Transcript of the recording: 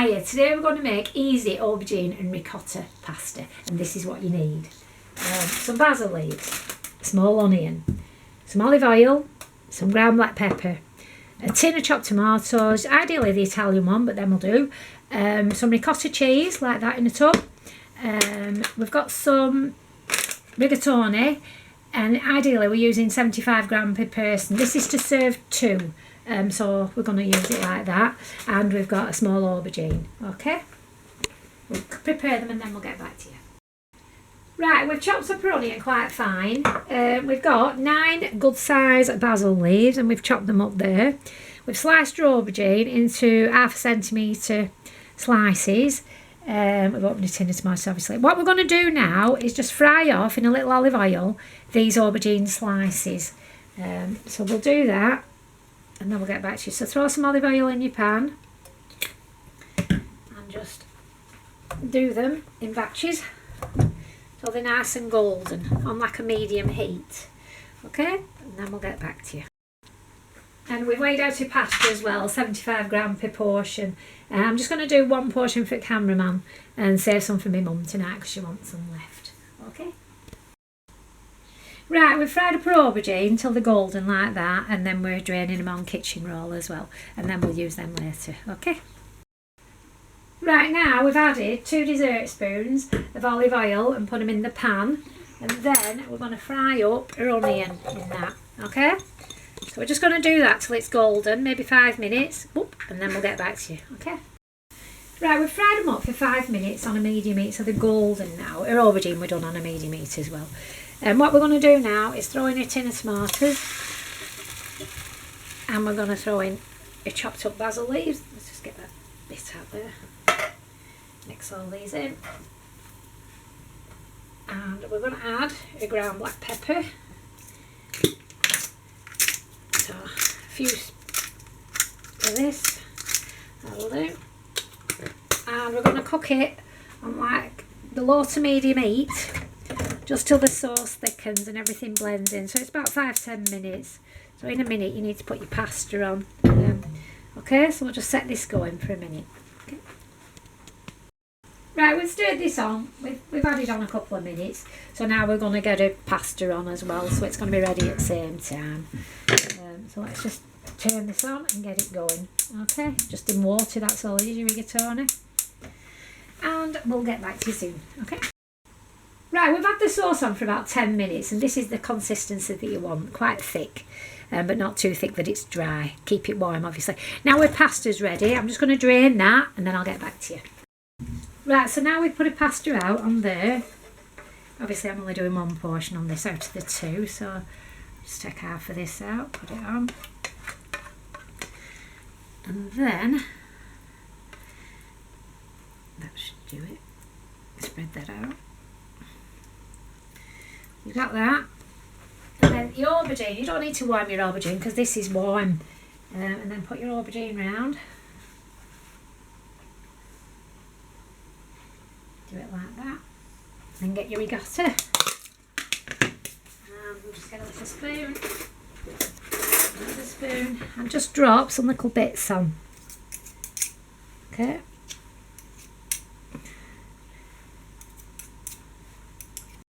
Hiya, today we're going to make easy aubergine and ricotta pasta, and this is what you need. Some basil leaves, a small onion, some olive oil, some ground black pepper, a tin of chopped tomatoes, ideally the Italian one, but then we'll do, some ricotta cheese like that in a tub. We've got some rigatoni, and ideally we're using 75 grams per person. This is to serve two. So we're going to use it like that, and we've got a small aubergine. Okay, we'll prepare them and then we'll get back to you. Right, we've chopped up our onion quite fine. We've got 9 good size basil leaves and we've chopped them up there. We've sliced our aubergine into 1/2 centimetre slices. We've opened a tin of tomatoes obviously. What we're going to do now is just fry off in a little olive oil these aubergine slices. So we'll do that and then we'll get back to you. So throw some olive oil in your pan and just do them in batches so they're nice and golden on like a medium heat. Okay, and then we'll get back to you. And we've weighed out your pasta as well, 75 grams per portion. I'm just going to do 1 portion for the cameraman and save some for my mum tonight because she wants some left. Okay. Right, we've fried up our aubergine until they're golden like that, and then we're draining them on kitchen roll as well, and then we'll use them later. Okay. Right, now we've added 2 dessert spoons of olive oil and put them in the pan, and then we're going to fry up our onion in that. Okay. So we're just going to do that till it's golden, maybe 5 minutes, and then we'll get back to you, okay? Right, we've fried them up for 5 minutes on a medium heat, so they're golden now. Our aubergine we're done on a medium heat as well. And what we're going to do now is throw in a tin of tomatoes, and we're going to throw in a chopped up basil leaves. Let's just get that bit out there. Mix all these in. And we're going to add a ground black pepper. So a few of this, that'll do. And we're going to cook it on like the low to medium heat, just till the sauce thickens and everything blends in. So it's about 5-10 minutes. So in a minute you need to put your pasta on. Okay, so we'll just set this going for a minute. Okay. Right, we've stirred this on. We've added on a couple of minutes. So now we're going to get a pasta on as well. So it's going to be ready at the same time. So let's just turn this on and get it going. Okay, just in water, that's all it is, your rigatoni. And we'll get back to you soon. Okay. Right, we've had the sauce on for about 10 minutes, and this is the consistency that you want. Quite thick, but not too thick that it's dry. Keep it warm, obviously. Now our pasta's ready. I'm just going to drain that, and then I'll get back to you. Right, so now we've put a pasta out on there. Obviously, I'm only doing 1 portion on this out of the 2, so just take half of this out, put it on. And then, that should do it. Spread that out. You got that. And then your aubergine, you don't need to warm your aubergine because this is warm. And then put your aubergine round. Do it like that. Then get your ricotta. And we'll just get a little spoon. Another spoon. And just drop some little bits on. Okay.